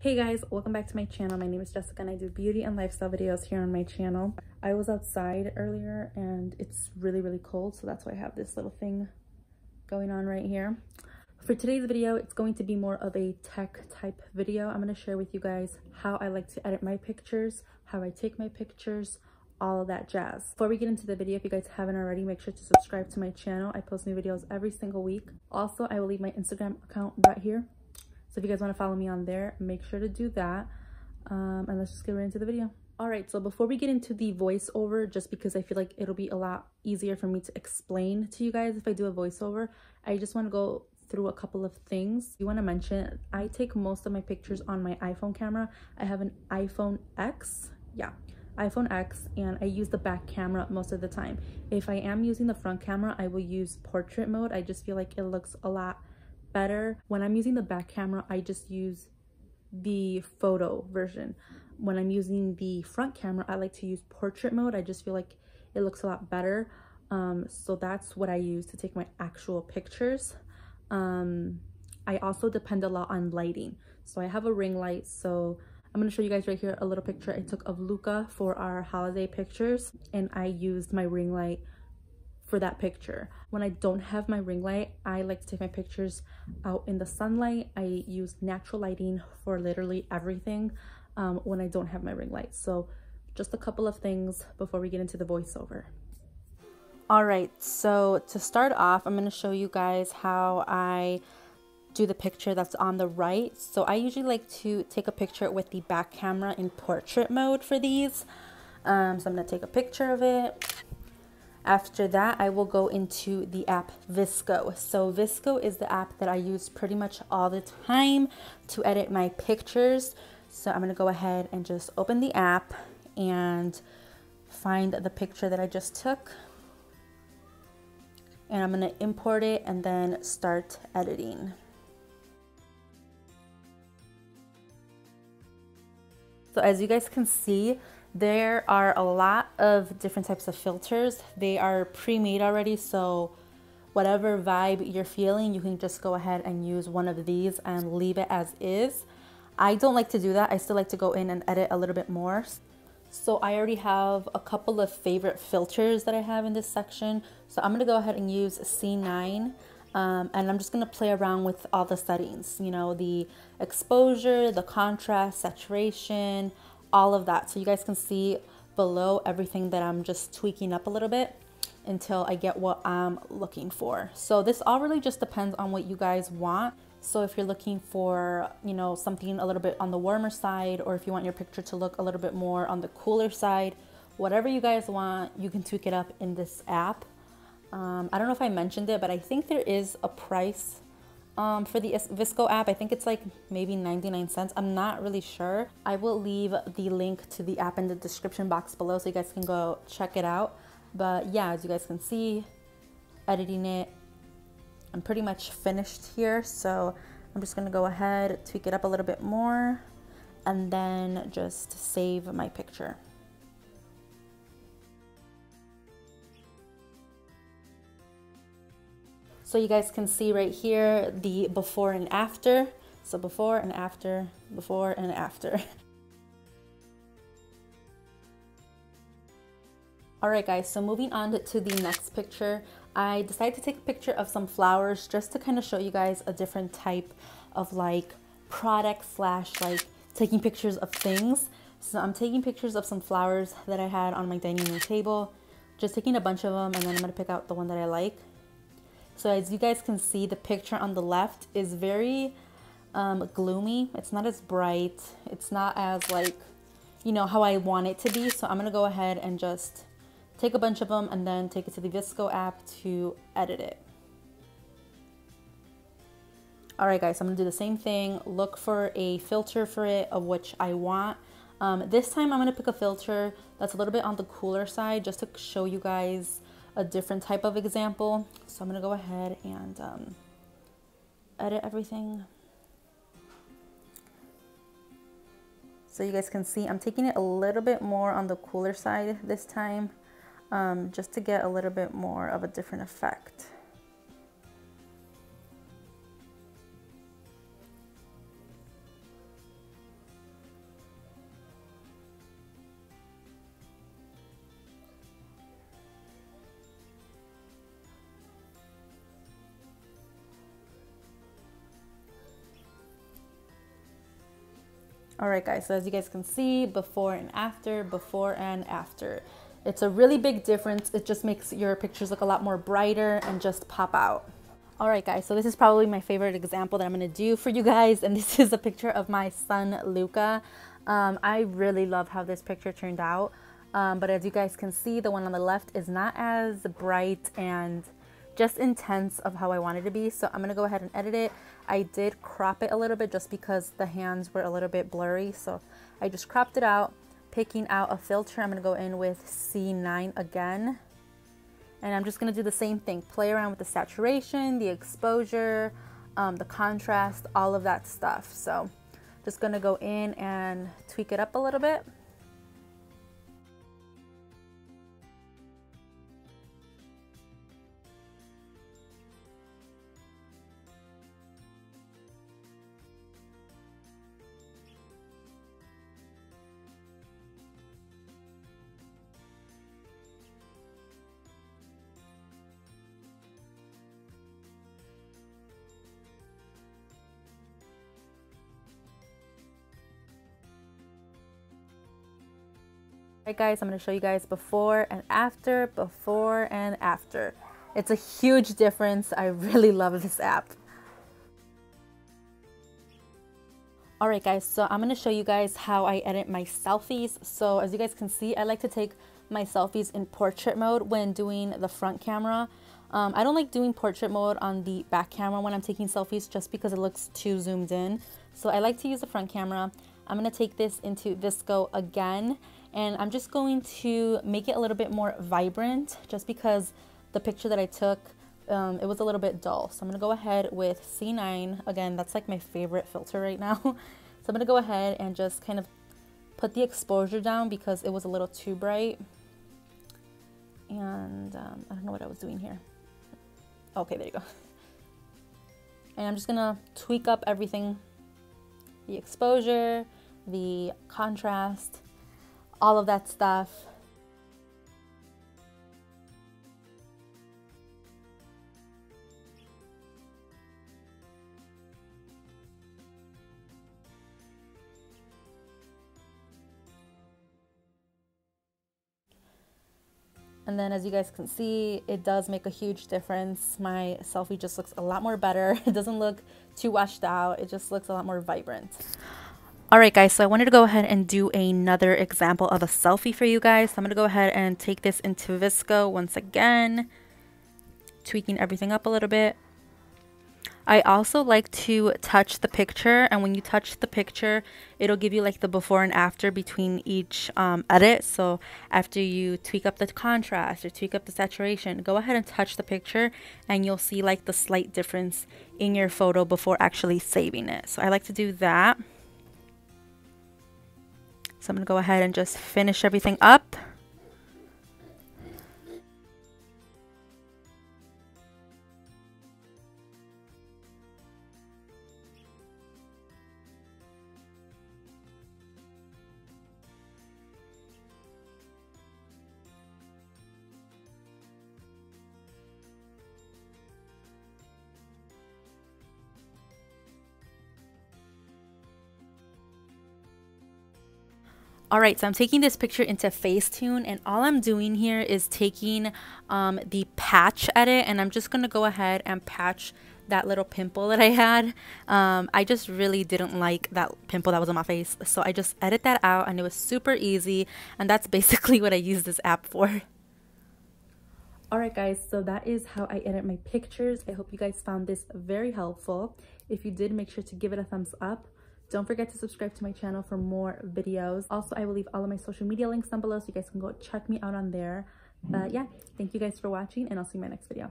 Hey guys, welcome back to my channel. My name is Jessica and I do beauty and lifestyle videos here on my channel. I was outside earlier and it's really cold, so that's why I have this little thing going on right here. For today's video, it's going to be more of a tech type video. I'm going to share with you guys how I like to edit my pictures, how I take my pictures, all of that jazz. Before we get into the video, if you guys haven't already, make sure to subscribe to my channel. I post new videos every single week. Also, I will leave my Instagram account right here. So if you guys want to follow me on there, make sure to do that. And let's just get right into the video. All right, so before we get into the voiceover, just because I feel like it'll be a lot easier for me to explain to you guys if I do a voiceover, I just want to go through a couple of things. You want to mention, I take most of my pictures on my iPhone camera. I have an iPhone X, iPhone X, and I use the back camera most of the time. If I am using the front camera, I will use portrait mode. I just feel like it looks a lot better. When I'm using the back camera, I just use the photo version. When I'm using the front camera, I like to use portrait mode. I just feel like it looks a lot better. So that's what I use to take my actual pictures. I also depend a lot on lighting. So I have a ring light. So I'm going to show you guys right here a little picture I took of Luca for our holiday pictures, and I used my ring light for that picture. When I don't have my ring light, I like to take my pictures out in the sunlight. I use natural lighting for literally everything when I don't have my ring light. So just a couple of things before we get into the voiceover. All right, so to start off, I'm going to show you guys how I do the picture that's on the right. So I usually like to take a picture with the back camera in portrait mode for these. So I'm going to take a picture of it. After that, I will go into the app vsco. So vsco is the app that I use pretty much all the time to edit my pictures. So I'm going to go ahead and just open the app and find the picture that I just took. And I'm going to import it and then start editing. So as you guys can see, there are a lot of different types of filters. They are pre-made already, so whatever vibe you're feeling, you can just go ahead and use one of these and leave it as is. I don't like to do that. I still like to go in and edit a little bit more. So I already have a couple of favorite filters that I have in this section. So I'm gonna go ahead and use C9. And I'm just gonna play around with all the settings, you know, the exposure, the contrast, saturation, all of that. So you guys can see below everything that I'm just tweaking up a little bit until I get what I'm looking for. So this all really just depends on what you guys want. So if you're looking for, you know, something a little bit on the warmer side, or if you want your picture to look a little bit more on the cooler side, whatever you guys want, you can tweak it up in this app. I don't know if I mentioned it, but I think there is a price for the vsco app. I think it's like maybe 99 cents. I'm not really sure. I will leave the link to the app in the description box below so you guys can go check it out. But yeah, as you guys can see, editing it, I'm pretty much finished here. So I'm just gonna go ahead, tweak it up a little bit more, and then just save my picture. So you guys can see right here the before and after. So before and after, before and after. All right guys, so moving on to the next picture, I decided to take a picture of some flowers just to kind of show you guys a different type of like product slash like taking pictures of things. So I'm taking pictures of some flowers that I had on my dining room table, just taking a bunch of them, and then I'm gonna pick out the one that I like. So as you guys can see, the picture on the left is very gloomy. It's not as bright. It's not as like, you know, how I want it to be. So I'm gonna go ahead and just take a bunch of them and then take it to the vsco app to edit it. All right guys, so I'm gonna do the same thing. Look for a filter for it of which I want. This time I'm gonna pick a filter that's a little bit on the cooler side just to show you guys a different type of example. So I'm gonna go ahead and edit everything. So you guys can see I'm taking it a little bit more on the cooler side this time, just to get a little bit more of a different effect. All right, guys, so as you guys can see, before and after, before and after. It's a really big difference. It just makes your pictures look a lot more brighter and just pop out. All right, guys, so this is probably my favorite example that I'm gonna do for you guys, and this is a picture of my son, Luca. I really love how this picture turned out, but as you guys can see, the one on the left is not as bright and just intense of how I wanted to be, so I'm gonna go ahead and edit it. I did crop it a little bit just because the hands were a little bit blurry, so I just cropped it out. Picking out a filter, I'm gonna go in with C9 again. And I'm just gonna do the same thing, play around with the saturation, the exposure, the contrast, all of that stuff. So just gonna go in and tweak it up a little bit. Alright guys, I'm going to show you guys before and after, before and after. It's a huge difference. I really love this app. Alright guys, so I'm going to show you guys how I edit my selfies. So as you guys can see, I like to take my selfies in portrait mode when doing the front camera. I don't like doing portrait mode on the back camera when I'm taking selfies just because it looks too zoomed in. So I like to use the front camera. I'm going to take this into VSco again. And I'm just going to make it a little bit more vibrant just because the picture that I took, it was a little bit dull. So I'm going to go ahead with C9. Again, that's like my favorite filter right now. So I'm going to go ahead and just kind of put the exposure down because it was a little too bright. And I don't know what I was doing here. Okay, there you go. And I'm just going to tweak up everything. The exposure, the contrast, all of that stuff. And then as you guys can see, it does make a huge difference. My selfie just looks a lot more better. It doesn't look too washed out. It just looks a lot more vibrant. Alright guys, so I wanted to go ahead and do another example of a selfie for you guys. So I'm going to go ahead and take this into VSco once again, tweaking everything up a little bit. I also like to touch the picture, and when you touch the picture, it'll give you like the before and after between each edit. So after you tweak up the contrast or tweak up the saturation, go ahead and touch the picture and you'll see like the slight difference in your photo before actually saving it. So I like to do that. So I'm going to go ahead and just finish everything up. Alright, so I'm taking this picture into Facetune, and all I'm doing here is taking the patch edit, and I'm just going to go ahead and patch that little pimple that I had. I just really didn't like that pimple that was on my face, so I just edit that out, and it was super easy, and that's basically what I use this app for. Alright guys, so that is how I edit my pictures. I hope you guys found this very helpful. If you did, make sure to give it a thumbs up. Don't forget to subscribe to my channel for more videos. Also, I will leave all of my social media links down below so you guys can go check me out on there. But yeah, thank you guys for watching, and I'll see you in my next video.